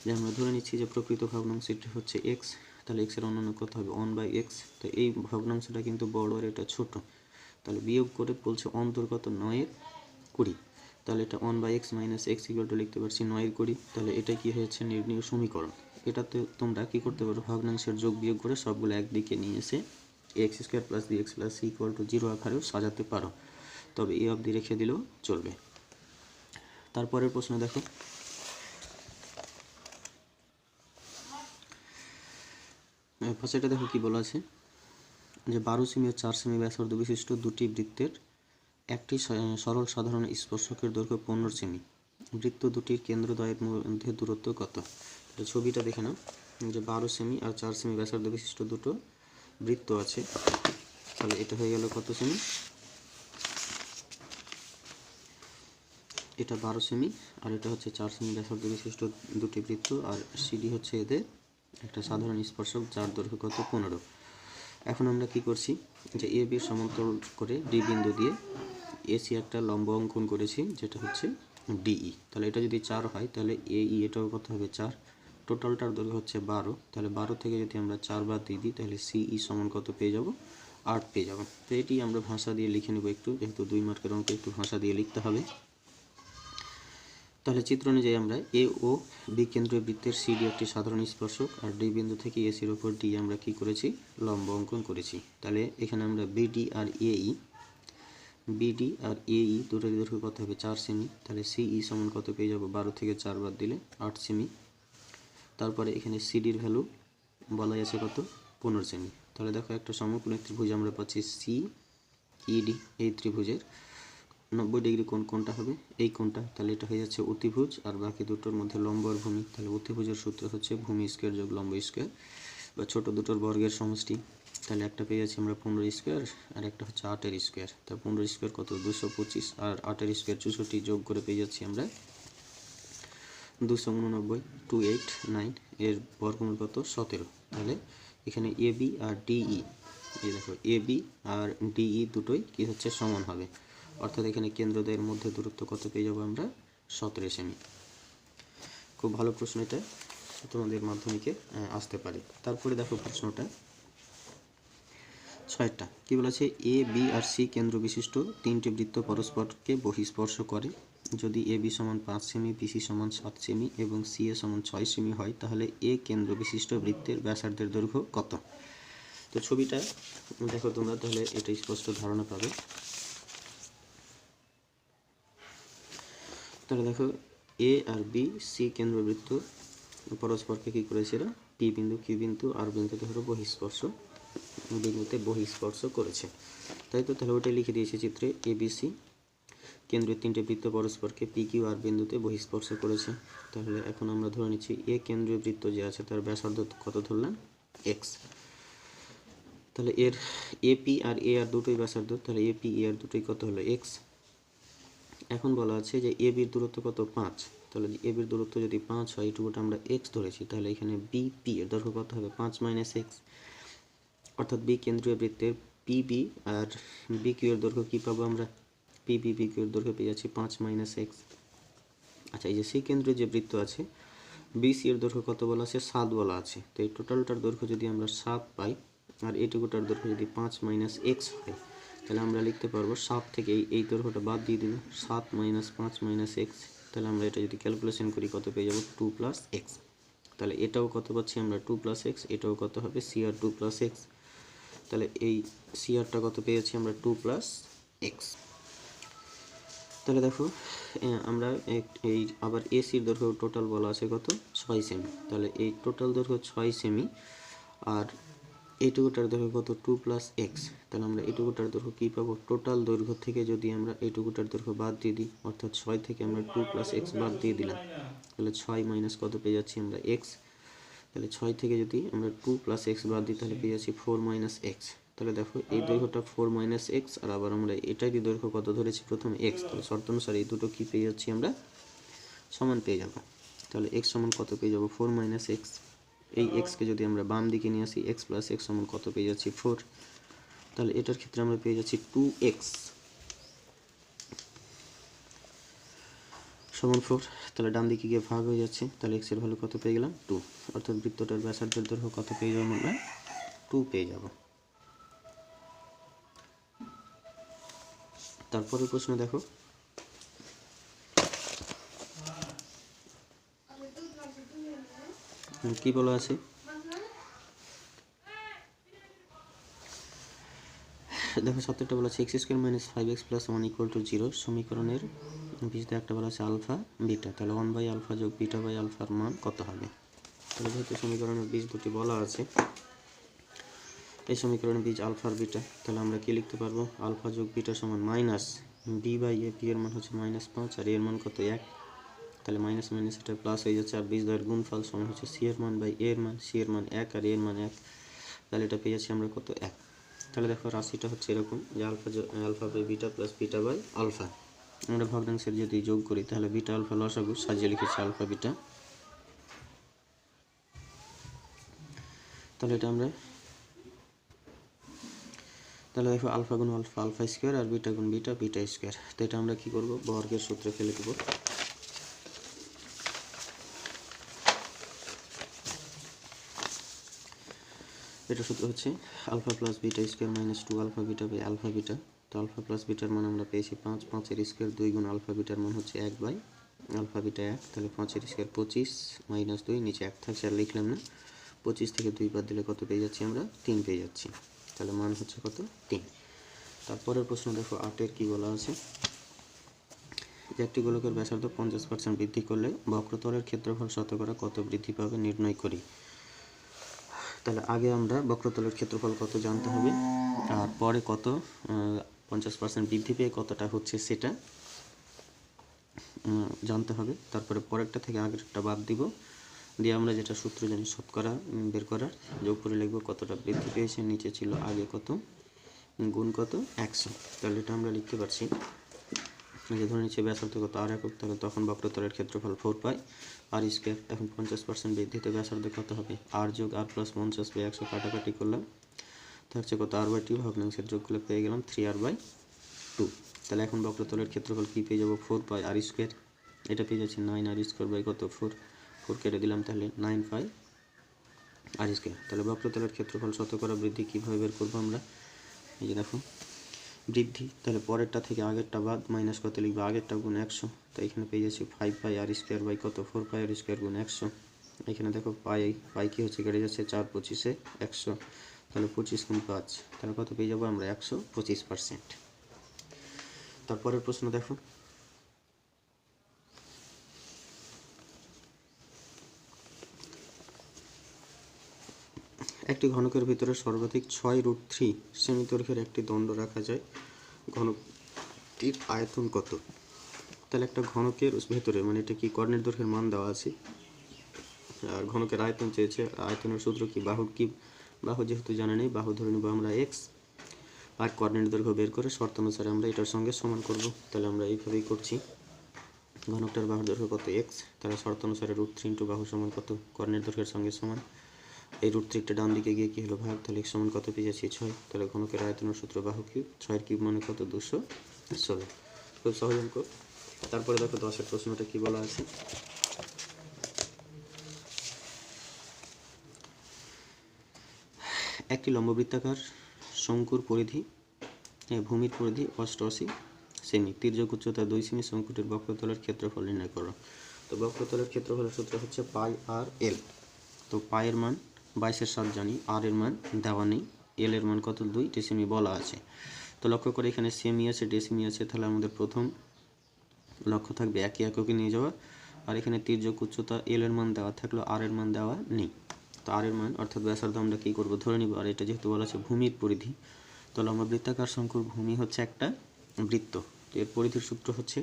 যে আমরা ধরে নিচ্ছি যে প্রকৃত ভগ্নাংশটি হচ্ছে এক্স, তাহলে এক্সের অন্যান্য কত হবে? 1/x। তো এই ভগ্নাংশটা কিন্তু বড় আর এটা ছোট, তাহলে বিয়োগ করে বলছে অন্তর্গত 9/20। তাহলে এটা 1/x minus x equal to লিখতে পারছি 9/20। তাহলে এটা কি হয়েছে? নির্ণয় সমীকরণ। এটাতে তোমরা কি করতে পারো? ভগ্নাংশের যোগ বিয়োগ করে সবগুলো একদিকে নিয়ে এসে x² plus bx plus c equal to 0 আকারেও সাজাতে পারো, তবে এ অবধি রেখে দিলেও চলবে। তারপরের প্রশ্ন দেখো। ফার্স্টে দেখো কি বলা আছে যে 12 সেমি ও 4 সেমি ব্যাসার্ধ বিশিষ্ট দুটি বৃত্তের একটি সরল সাধারণ স্পর্শকের দৈর্ঘ্য 15 সেমি। বৃত্ত দুটির কেন্দ্রদ্বয়ের মধ্যে দূরত্ব কত? ছবিটা দেখে নাও যে 12 সেমি আর 4 সেমি ব্যাসার্ধ বিশিষ্ট দুটো বৃত্ত আছে। তাহলে এটা হয়ে গেল কত সেমি? এটা 12 সেমি আর এটা হচ্ছে 4 সেমি ব্যাসার্ধ বিশিষ্ট দুটি বৃত্ত, আর সিডি হচ্ছে এদের একটা সাধারণ স্পর্শক যার দৈর্ঘ্য কত? 15। এখন আমরা কি করছি যে এ বি সমান্তরাল করে ডি বিন্দু দিয়ে এসি একটা লম্ব অঙ্কন করেছি যেটা হচ্ছে ডিই। তাহলে এটা যদি 4 হয় তাহলে এই এটাও কত হবে? 4। টোটালটার দৈর্ঘ্য হচ্ছে 12। তাহলে 12 থেকে যদি আমরা 4 বাদ দিয়ে দিই, তাহলে সিই সমান কত পেয়ে যাব? 8 পেয়ে যাব। তো এটি আমরা ভাষা দিয়ে লিখে নেব একটু, যেহেতু 2 মার্কের অঙ্ক একটু ভাষা দিয়ে লিখতে হবে। তাহলে চিত্র অনুযায়ী আমরা এ ও বি কেন্দ্রীয় বৃত্তের সিডি একটি সাধারণ স্পর্শক, আর ডি বিন্দু থেকে এসির ওপর ডি আমরা কি করেছি? লম্ব অঙ্কন করেছি। তাহলে এখানে আমরা বিডি আর এই দুটোর দৈর্ঘ্য কত হবে? 4 সেমি। তাহলে সিই সমান কত পেয়ে যাব? 12 থেকে 4 বাদ দিলে 8 সেমি। তারপরে এখানে সিডির ভ্যালু বলা আছে কত? 15 সেমি। তাহলে দেখো একটা সমকোণী ত্রিভুজ আমরা পাচ্ছি সি ইডি। এই ত্রিভুজের 90 ডিগ্রি কোণ কোনটা হবে? এই কোণটা। তাহলে এটা হয়ে যাচ্ছে অতিভুজ, আর বাকি দুটোর মধ্যে লম্ব আর ভূমি। তাহলে অতিভুজের সূত্র হচ্ছে ভূমি স্কোয়ার যোগ লম্ব স্কোয়ার, বা ছোট দুটোর বর্গের সমষ্টি। তাহলে একটা পেয়ে যাচ্ছি আমরা 15 স্কোয়ার, আর একটা হচ্ছে 8 স্কোয়ার। তা 15 স্কোয়ার কত? 225, আর 8 স্কোয়ার 64 যোগ করে পেয়ে যাচ্ছি আমরা 289, 289, এর বর্গমূল কত? 17। তাহলে এখানে এ বি আর ডিই, এই দেখো এ বি আর ডিই দুটোই কি হচ্ছে? সমান হবে। অর্থাৎ এখানে কেন্দ্রদ্বয়ের মধ্যে দূরত্ব কত পেয়ে যাবো আমরা? 17 সেমি। খুব ভালো প্রশ্ন, এটা তোমাদের মাধ্যমিকে আসতে পারে। তারপরে দেখো প্রশ্নটা 6টা কি বলেছে? এ বি আর সি কেন্দ্র বিশিষ্ট তিনটি বৃত্ত পরস্পরকে বহিঃস্পর্শ করে। যদি এ বি সমান 5 সেমি, বিসি সমান 7 সেমি এবং সি এ সমান 6 সেমি হয়, তাহলে এ কেন্দ্র বিশিষ্ট বৃত্তের ব্যাসার্ধের দৈর্ঘ্য কত? তো ছবিটা দেখো তোমরা, তাহলে এটা স্পষ্ট ধারণা পাবে। তাহলে দেখো এ আর বি সি কেন্দ্রবৃত্ত পরস্পরকে কী করেছে? এরা পি বিন্দু, কিউ বিন্দু, আর বিন্দুতে হলো বহিঃস্পর্শ, বিন্দুতে বহিঃস্পর্শ করেছে, তাই তো? তাহলে ওটাই লিখে দিয়েছে চিত্রে, এ বি সি কেন্দ্রের তিনটে বৃত্ত পরস্পরকে পি কিউ আর বিন্দুতে বহিঃস্পর্শ করেছে। তাহলে এখন আমরা ধরে নিচ্ছি এ কেন্দ্রীয় বৃত্ত যে আছে তার ব্যাসার্ধ কত ধরলাম? এক্স। তাহলে এর এপি আর এ আর দুটোই ব্যাসার্ধ, তাহলে এপি এ আর দুটোই কত হলো? এক্স। এখন বলা আছে যে এ বির দূরত্ব কত? 5। তাহলে এ বির দূরত্ব যদি 5 হয়, এইটুকুটা আমরা এক্স ধরেছি, তাহলে এখানে বিপি এর দৈর্ঘ্য কত হবে? 5 মাইনাস এক্স। অর্থাৎ বি কেন্দ্রীয় বৃত্তের পিবি আর বি কিউ এর দৈর্ঘ্য কী পাবো আমরা? পিবি বি কিউ এর দৈর্ঘ্য পেয়ে যাচ্ছি 5 মাইনাস এক্স। আচ্ছা, এই যে সি কেন্দ্রীয় যে বৃত্ত আছে, বিসি এর দৈর্ঘ্য কত বলা আছে? 7 বলা আছে। তো এই টোটালটার দৈর্ঘ্য যদি আমরা 7 পাই, আর এইটুকুটার দৈর্ঘ্য যদি 5 মাইনাস এক্স হয়, তাহলে আমরা লিখতে পারবো 7 থেকে এই দৈর্ঘ্যটা বাদ দিয়ে দিলে 7 মাইনাস 5 মাইনাস এক্স। তাহলে আমরা এটা যদি ক্যালকুলেশন করি কত পেয়ে যাবো? 2 প্লাস এক্স। তাহলে এটাও কত পাচ্ছি আমরা? 2 প্লাস এক্স। এটাও কত হবে? সি আর 2 প্লাস এক্স। তাহলে এই সি আরটা কত পেয়েছি আমরা? 2 প্লাস এক্স। তাহলে দেখো আমরা এই আবার এসির দৈর্ঘ্য টোটাল বলা আছে কত? 6 সেমি। তাহলে এই টোটাল দৈর্ঘ্য 6 সেমি, আর এইটুকুটার দৈর্ঘ্য কত? 2 প্লাস এক্স। তাহলে আমরা এইটুকুটার দৈর্ঘ্য কী পাবো? টোটাল দৈর্ঘ্য থেকে যদি আমরা এইটুকুটার দৈর্ঘ্য বাদ দিয়ে দিই, অর্থাৎ 6 থেকে আমরা 2 প্লাস এক্স বাদ দিয়ে দিলাম, তাহলে 6 মাইনাস কত পেয়ে যাচ্ছি আমরা? এক্স। তাহলে 6 থেকে যদি আমরা 2 প্লাস এক্স বাদ দিই, তাহলে পেয়ে যাচ্ছি 4 মাইনাস এক্স। তাহলে দেখো এই দৈর্ঘ্যটা 4 মাইনাস এক্স, আর আবার আমরা এটারই দৈর্ঘ্য কত ধরেছি? প্রথমে এক্স। তাহলে শর্ত অনুসারে এই দুটো কী পেয়ে যাচ্ছি আমরা? সমান পেয়ে যাব। তাহলে এক্স সমান কত পেয়ে যাব? 4 মাইনাস এক্স। এই এক্সকে যদি আমরা বাম দিকে নিয়ে আসি, এক্স প্লাস এক্স সমান কত পেয়ে যাচ্ছি? 4। তাহলে এটার ক্ষেত্রে আমরা পেয়ে যাচ্ছি 2x সমান 4। তাহলে ডান দিকে গিয়ে ভাগ হয়ে যাচ্ছে, তাহলে এক্স এর ভ্যালু কত পেয়ে গেলাম? 2। অর্থাৎ বৃত্তটার ব্যাসার্ধের দৈর্ঘ্য কত পেয়ে যাবো আমরা? 2 পেয়ে যাব। তারপরের প্রশ্ন দেখো, কি বলা আছে? দেখো 70টা বলা আছে x square minus 5x plus 1 equal to 0 সমীকরণের বীজতে একটা বলা আছে আলফা বিটা। তাহলে 1 বাই আলফা যোগ বিটা বাই আলফার মান কত হবে? তাহলে যেহেতু সমীকরণের বীজ দুটি বলা আছে, এই সমীকরণের বীজ আলফা আর বিটা, তাহলে আমরা কি লিখতে পারবো? আলফা যোগ বিটা সমান minus B by A. B এর মান হচ্ছে -5 আর এর মান কত? 1। তাহলে মাইনাস মাইনাস এটা প্লাস হয়ে যাচ্ছে, আর বীজদ্বয়ের গুণফল সমান হচ্ছে সি এর মান বাই এর মান। সি এর মান 1 আর এর মান 1, তাহলে এটা পেয়ে যাচ্ছি আমরা কত? 1। তাহলে দেখো রাশিটা হচ্ছে এরকম যে alpha by beta plus beta by alpha. আমরা ভগ্নাংশের যদি যোগ করি, তাহলে বিটা আলফা লসাগু সাজিয়ে লিখেছি আলফা বিটা। তাহলে এটা আমরা, তাহলে দেখো আলফা গুণ আলফা আলফা স্কোয়ার, আর বিটা গুণ বিটা বিটা স্কোয়ার। তো এটা আমরা কী করবো? বর্গের সূত্রে ফেলে দেবো। এটা সূত্র হচ্ছে alpha plus beta square minus 2 alpha beta by alpha beta. তো আলফা প্লাস বিটার মান আমরা পেয়েছি 5, 5-এর স্কোয়ার 2 গুণ আলফা বিটার মান হচ্ছে 1 বাই আলফা বিটা 1। তাহলে 5-এর স্কোয়ার 25 মাইনাস 2, নিচে 1 থাকছে আর লিখলাম না। 25 থেকে 2 বাদ দিলে কত পেয়ে যাচ্ছি আমরা? 3 পেয়ে যাচ্ছি। তাহলে মান হচ্ছে কত? 3। তারপরের প্রশ্ন দেখো 8-এর কী বলা আছে? যে একটি গোলকের ব্যাসার্ধ 50% বৃদ্ধি করলে বক্রতলের ক্ষেত্রফল শতকরা কত বৃদ্ধি পাবে নির্ণয় করি। তাহলে আগে আমরা বক্রতলের ক্ষেত্রফল কত জানতে হবে, আর পরে কত 50% বৃদ্ধি পেয়ে কতটা হচ্ছে সেটা জানতে হবে। তারপরে পরেরটা থেকে আগেরটা বাদ দিব, দিয়ে আমরা যেটা সূত্র জানি শতকরা বের করার, যোগ করে লিখব কতটা বৃদ্ধি পেয়েছে, নিচে ছিল আগে কত গুণ কত 100। তাহলে এটা আমরা লিখতে পারছি যে ধরে নিচ্ছে ব্যাসার্ধ কত আর একক, তাহলে তখন বক্রতলের ক্ষেত্রফল 4 পাই আর স্কোয়ার। এখন 50% বৃদ্ধিতে ব্যাসার্ধ কত হবে, আর যোগ আর প্লাস 50/100 কাটাকাটি করলাম, থাকছে কত r/2 ভগ্নাংশের যোগ করলে পেয়ে গেলাম 3r/2। তাহলে এখন বক্রতলের ক্ষেত্রফল কী পেয়ে যাবো, 4 পাই আর স্কোয়ার, এটা পেয়ে যাচ্ছি 9r² কত 4 কেটে দিলাম, তাহলে 9 পাই আর স্কোয়ার। তাহলে বক্রতলের ক্ষেত্রফল শতকরা বৃদ্ধি কীভাবে বের করবো আমরা, এই যে দেখো বৃদ্ধি, তাহলে পরেরটা থেকে আগেরটা বাদ, মাইনাস কত লিখবো, আগেরটা গুণ 100, তো এখানে পেয়ে যাচ্ছি 5 পাই r² কত 4 পাই r² গুণ 100। এখানে দেখো পাই কি হচ্ছে, কেটে যাচ্ছে 4 25-এ 100, তাহলে 25 গুণ 5, তাহলে কত পেয়ে যাবো আমরা 125%। তারপরের প্রশ্ন দেখো, একটি ঘনকের ভিতরে সর্বাধিক 6√3 সেমি দৈর্ঘ্যের একটি দণ্ড রাখা যায়, ঘনকটির আয়তন কত। তাহলে একটা ঘনকের ভেতরে, মানে এটা কি কর্ণের দৈর্ঘ্যের মান দেওয়া আছে, আর ঘনকের আয়তন চেয়েছে, আয়তনের সূত্র কি, বাহু যেহেতু জানা নেই, বাহু ধরে নেব আমরা x, আর কর্ণের দৈর্ঘ্য বের করে শর্ত অনুসারে আমরা এটার সঙ্গে সমান করব। তাহলে আমরা এইভাবেই করছি, ঘনকটার বাহুর দৈর্ঘ্য কত x, তাহলে শর্ত অনুসারে √3 × বাহু সমান কত কর্ণের দৈর্ঘ্যের সঙ্গে সমান, এই √3টা ডান দিকে গিয়ে কী হলো ভাগ, তাহলে x সমান কত পেয়ে যাচ্ছি 6। তাহলে ঘনকের আয়তনের সূত্র বাহু কিউব, 6 কিউব মানে কত 216। খুব সহজ অঙ্ক। তারপরে দেখো 10-এর প্রশ্নটা কি বলা আছে, একটি লম্ববৃত্তাকার শঙ্কুর পরিধি ভূমির পরিধি 88 সেমি, তির্যক উচ্চতা 2 সেমি, শঙ্কুটির বক্রতলের ক্ষেত্রফল নির্ণয় করো। তো বক্রতলের ক্ষেত্রফলের সূত্র হচ্ছে পাই আর এল। তো পায়ের মান 22/7 জানি, আর এর মান দেওয়া নেই, এল এর মান কত 2 ডেসিমি বলা আছে। তো লক্ষ্য করে এখানে সেমি আছে ডেসিমি আছে, তাহলে আমাদের প্রথম লক্ষ্য থাকবে একই এককে নিয়ে যাওয়া, আর এখানে তির্যক উচ্চতা এল এর মান দেওয়া থাকলো, আর এর মান দেওয়া নেই। তো আর এর মান অর্থাৎ ব্যাসার্ধ আমরা কী করবো ধরে নিব, আর এটা যেহেতু বলা আছে ভূমির পরিধি, তো লম্ববৃত্তাকার শঙ্কুর ভূমি হচ্ছে একটা বৃত্ত, তো এর পরিধির সূত্র হচ্ছে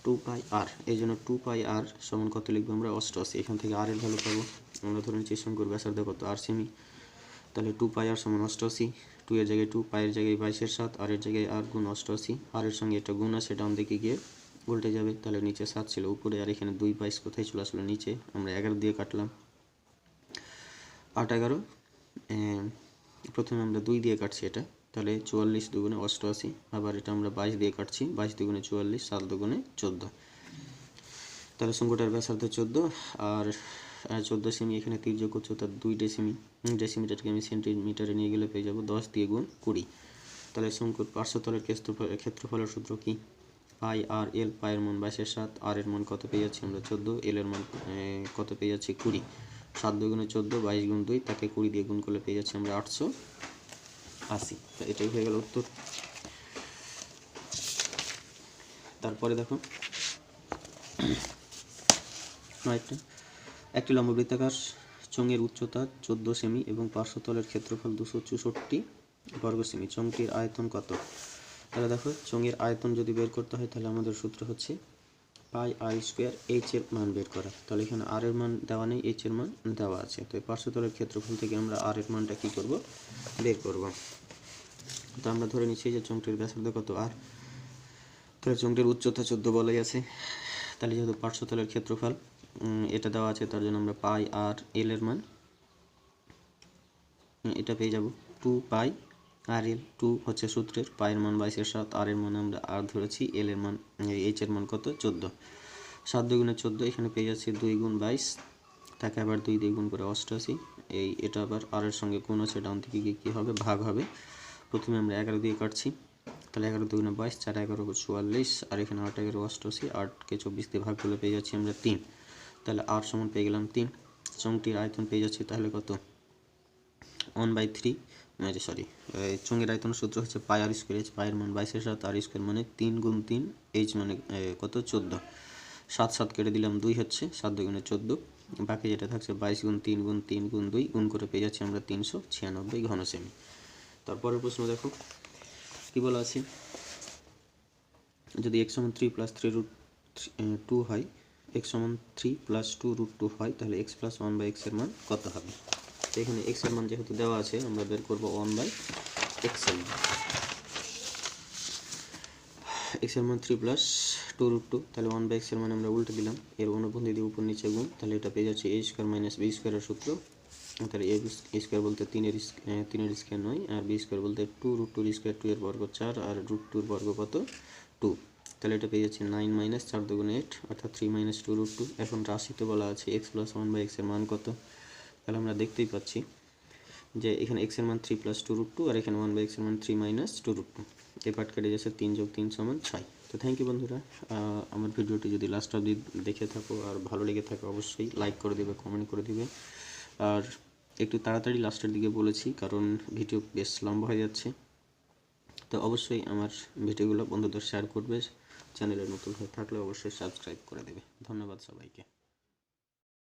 2 পাই আর, এই জন্য 2 পাই আর সমান কত লিখবো আমরা 88। এখান থেকে আর এর ভ্যালু পাবো, আমরা ধরে নিচ্ছি শঙ্কুর ব্যাসার্ধ কত আর সেমি, তাহলে 2 পাই আর সমান 88, 2 এর জায়গায় 2, পায়ের জায়গায় 22/7, আর এর জায়গায় আর গুণ 88, আর এর সঙ্গে এটা গুণ আছে ডান দিকে গিয়ে উল্টে যাবে, তাহলে নিচে 7 ছিল উপরে, আর এখানে 2 22 কোথায় চলে আসলো নিচে, আমরা 11 দিয়ে কাটলাম, 8 11, প্রথমে আমরা 2 দিয়ে কাটছি এটা, তাহলে 44 দুগুণে 88, আবার এটা আমরা 22 দিয়ে কাটছি, 22 দুগুণে 44, 7 দুগুণে 14, তাহলে শঙ্কুটার ব্যাসার্ধ 14 আর 14 সেমি। এখানে তির্যক উচ্চতা 2 ডেসিমি, ডেসিমিটারকে আমি সেন্টিমিটারে নিয়ে গেলে পেয়ে যাবো 10 দিয়ে গুণ 20। তাহলে শঙ্কুর পার্শ্বতলের ক্ষেত্রফলের সূত্র কি, পাই আর এল, পায়ের মান 22/7, আর এর মান কত পেয়ে যাচ্ছি আমরা 14, এল এর মান কত পেয়ে যাচ্ছি 20, 7 দুগুণে 14, 22 গুণ 2, তাকে 20 দিয়ে গুণ করলে পেয়ে যাচ্ছি আমরা 880। তো এটাই হয়ে গেল উত্তর। তারপরে দেখো একটি লম্ববৃত্তাকার চোঙের উচ্চতা 14 সেমি এবং পার্শ্বতলের ক্ষেত্রফল 264 বর্গ সেমি, চোঙটির আয়তন কত। তাহলে দেখো চোঙের আয়তন যদি বের করতে হয়, তাহলে আমাদের সূত্র হচ্ছে পাই আর স্কোয়ার, এইচ এর মান বের করা। তাহলে এখানে আর এর মান দেওয়া নেই, এইচ এর মান দেওয়া আছে, তো পার্শ্বতলের ক্ষেত্রফল থেকে আমরা আর এর মানটা কী করব বের করব। তো আমরা ধরে নিচ্ছি যে চোঙটির ব্যাসার্ধ কত আর, তাহলে চোঙটির উচ্চতা 14 বলাই আছে, তাহলে যেহেতু পার্শ্বতলের ক্ষেত্রফল এটা দেওয়া আছে, তার জন্য আমরা পাই আর এল এর মান এটা পেয়ে যাব 2 পাই আর এল, 2 হচ্ছে সূত্রের, পায়ের মান 22/7, আর এর মান আমরা আর ধরেছি, এল এর মান এইচ এর মান কত 14, 7 দুগুণে 14, এখানে পেয়ে যাচ্ছি 2 গুণ 22, তাকে আবার 2 দিয়ে গুণ করে 88, এটা আবার আর এর সঙ্গে গুণ আছে, ডান দিকে গিয়ে কী হবে ভাগ হবে, প্রথমে আমরা 11 দিয়ে কাটছি, তাহলে 11 দুগুণে 22, 4 11 44, আর এখানে 8 11 88, 8কে 24 দিয়ে ভাগ করলে পেয়ে যাচ্ছি আমরা 3, তাহলে আর সমান পেয়ে গেলাম 3। চোঙটির আয়তন পেয়ে যাচ্ছি তাহলে কত 1/3, সরি, চোঙের আয়তন সূত্র হচ্ছে পাই আর স্কোয়ার, এইচ পায়ের মান 22/7, আর স্কোয়ার মানে 3 গুণ 3, এইচ মানে কত 14, 7 7 কেটে দিলাম 2 হচ্ছে, 7 দুগুণে 14, বাকি যেটা থাকছে 22 গুণ 3 গুণ 3 গুণ 2 গুণ করে পেয়ে যাচ্ছি আমরা 396 ঘন সেমি। তারপরের প্রশ্ন দেখো কি বলা আছে, যদি x সমান 3 প্লাস 3 রুট 2 হয়, x সমান 3 প্লাস 2 রুট 2 হয়, তাহলে x প্লাস 1 বাই এক্স এর মান কত হবে? তো এখানে x এর মান যেহেতু দেওয়া আছে, আমরা বের করব 1 বাই এক্স এর মান। x এর মান 3 প্লাস 2 রুট 2, তাহলে 1 বাই এক্স এর মান আমরা উল্টে দিলাম, এর অনুবন্ধী দিয়ে উপর নিচে গুণ, তাহলে এটা পেয়ে যাচ্ছে a স্কোয়ার মাইনাস বি স্কোয়ারের সূত্র। তাহলে a স্কোয়ার বলতে 3 স্কোয়ার নয়, আর বি স্কোয়ার বলতে 2 রুট 2 স্কোয়ার, 2 এর বর্গ 4, আর রুট 2 এর বর্গ কত? 2। তাহলে এটা পেয়ে যাচ্ছে 9 মাইনাস 4 দুগুণে 8, অর্থাৎ 3 মাইনাস 2 রুট 2। এখন রাশিতে বলা আছে x প্লাস 1 বাই এক্স এর মান কত? তাহলে আমরা দেখতেই পাচ্ছি যে এখানে x এর মান 3 প্লাস 2 রুট 2, আর এখানে 1 বাই এক্স এর মান 3 মাইনাস 2 রুট 2। এই পার্ট কেটে যাচ্ছে, 3 যোগ 3 সমান 6। তো থ্যাংক ইউ বন্ধুরা, আমার ভিডিওটি যদি লাস্ট অবধি দেখে থাকো আর ভালো লেগে থাকে অবশ্যই লাইক করে দেবে, কমেন্ট করে দেবে। আর একটু তাড়াতাড়ি লাস্টের দিকে বলেছি কারণ ভিডিও বেশ লম্বা হয়ে যাচ্ছে। তো অবশ্যই আমার ভিডিওগুলো বন্ধুদের শেয়ার করবে, চ্যানেলে নতুন হয়ে থাকলে অবশ্যই সাবস্ক্রাইব করে দেবে। ধন্যবাদ সবাইকে।